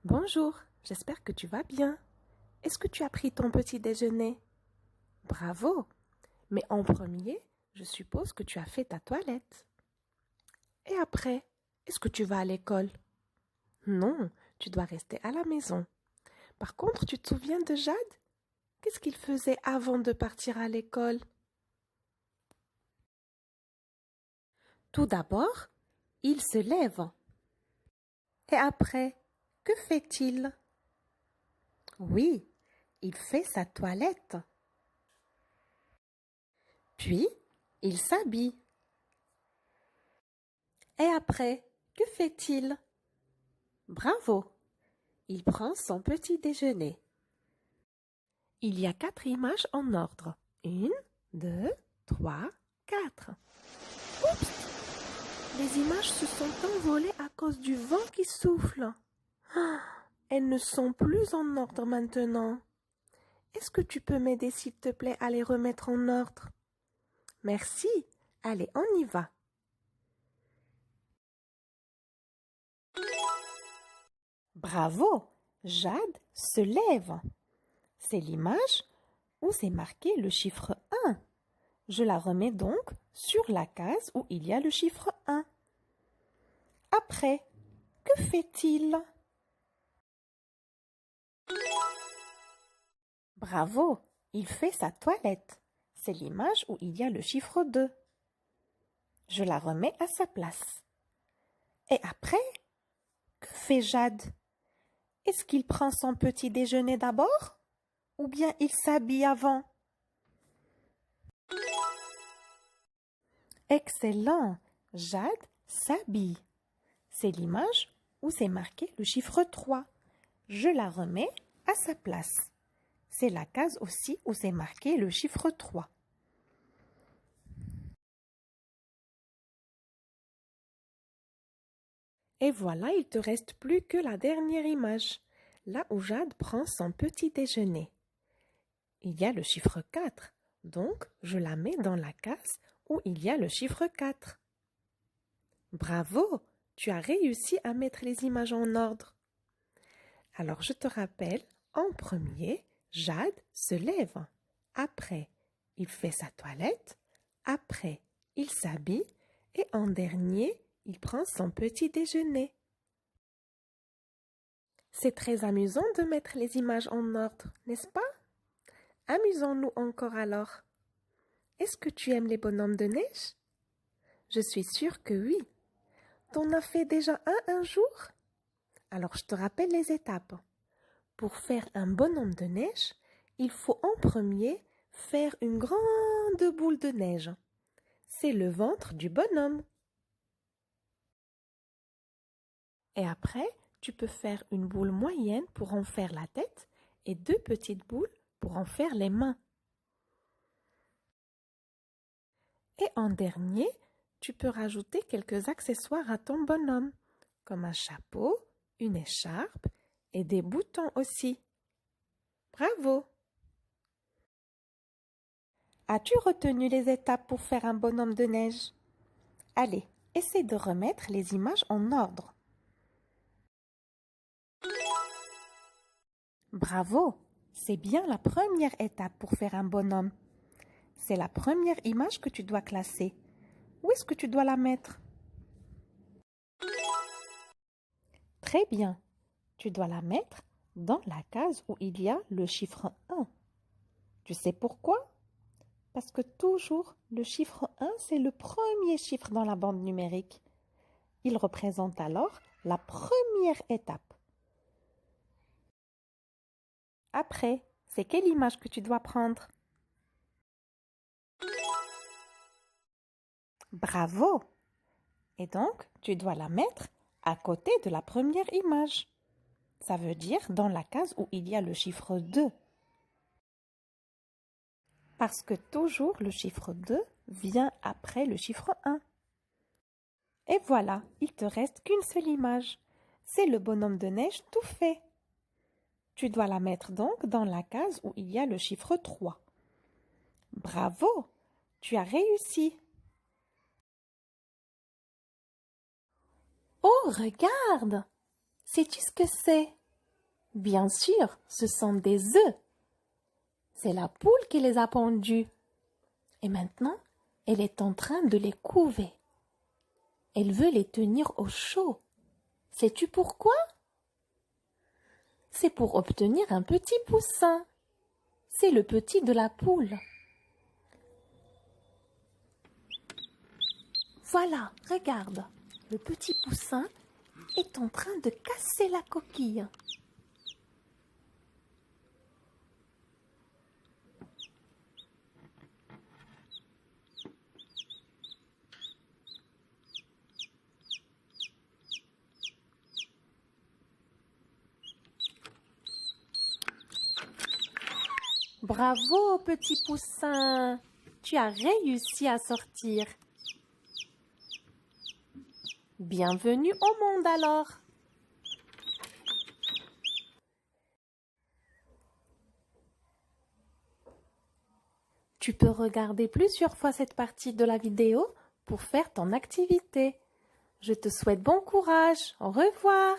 Bonjour, j'espère que tu vas bien. Est-ce que tu as pris ton petit déjeuner? Bravo! Mais en premier, je suppose que tu as fait ta toilette. Et après, est-ce que tu vas à l'école? Non, tu dois rester à la maison. Par contre, tu te souviens de Jade? Qu'est-ce qu'il faisait avant de partir à l'école? Tout d'abord, il se lève. Et après, que fait-il? Oui, il fait sa toilette. Puis, il s'habille. Et après, que fait-il? Bravo! Il prend son petit déjeuner. Il y a 4 images en ordre. 1, 2, 3, 4. Oups! Les images se sont envolées à cause du vent qui souffle. Ah, elles ne sont plus en ordre maintenant. Est-ce que tu peux m'aider, s'il te plaît, à les remettre en ordre? Merci. Allez, on y va. Bravo! Jade se lève. C'est l'image où c'est marqué le chiffre 1. Je la remets donc sur la case où il y a le chiffre 1. Après, que fait-il? Bravo! Il fait sa toilette. C'est l'image où il y a le chiffre 2. Je la remets à sa place. Et après, que fait Jade? Est-ce qu'il prend son petit déjeuner d'abord? Ou bien il s'habille avant? Excellent! Jade s'habille. C'est l'image où c'est marqué le chiffre 3. Je la remets à sa place. C'est la case aussi où c'est marqué le chiffre 3. Et voilà, il te reste plus que la dernière image, là où Jade prend son petit déjeuner. Il y a le chiffre 4, donc je la mets dans la case où il y a le chiffre 4. Bravo, tu as réussi à mettre les images en ordre. Alors je te rappelle, en premier, Jade se lève. Après, il fait sa toilette. Après, il s'habille. Et en dernier, il prend son petit déjeuner. C'est très amusant de mettre les images en ordre, n'est-ce pas? Amusons-nous encore alors. Est-ce que tu aimes les bonhommes de neige? Je suis sûre que oui. T'en as fait déjà un jour? Alors je te rappelle les étapes. Pour faire un bonhomme de neige, il faut en premier faire une grande boule de neige. C'est le ventre du bonhomme. Et après, tu peux faire une boule moyenne pour en faire la tête et 2 petites boules pour en faire les mains. Et en dernier, tu peux rajouter quelques accessoires à ton bonhomme, comme un chapeau, une écharpe et des boutons aussi. Bravo! As-tu retenu les étapes pour faire un bonhomme de neige? Allez, essaie de remettre les images en ordre. Bravo! C'est bien la première étape pour faire un bonhomme. C'est la première image que tu dois classer. Où est-ce que tu dois la mettre? Très bien. Tu dois la mettre dans la case où il y a le chiffre 1. Tu sais pourquoi? Parce que toujours, le chiffre 1, c'est le premier chiffre dans la bande numérique. Il représente alors la première étape. Après, c'est quelle image que tu dois prendre? Bravo! Et donc, tu dois la mettre à côté de la première image. Ça veut dire dans la case où il y a le chiffre 2. Parce que toujours le chiffre 2 vient après le chiffre 1. Et voilà, il te reste qu'une seule image. C'est le bonhomme de neige tout fait. Tu dois la mettre donc dans la case où il y a le chiffre 3. Bravo! Tu as réussi! Oh, regarde! Sais-tu ce que c'est? Bien sûr, ce sont des œufs. C'est la poule qui les a pondus. Et maintenant, elle est en train de les couver. Elle veut les tenir au chaud. Sais-tu pourquoi? C'est pour obtenir un petit poussin. C'est le petit de la poule. Voilà, regarde, le petit poussin est en train de casser la coquille. Bravo, petit poussin, tu as réussi à sortir. Bienvenue au monde alors. Tu peux regarder plusieurs fois cette partie de la vidéo pour faire ton activité. Je te souhaite bon courage. Au revoir.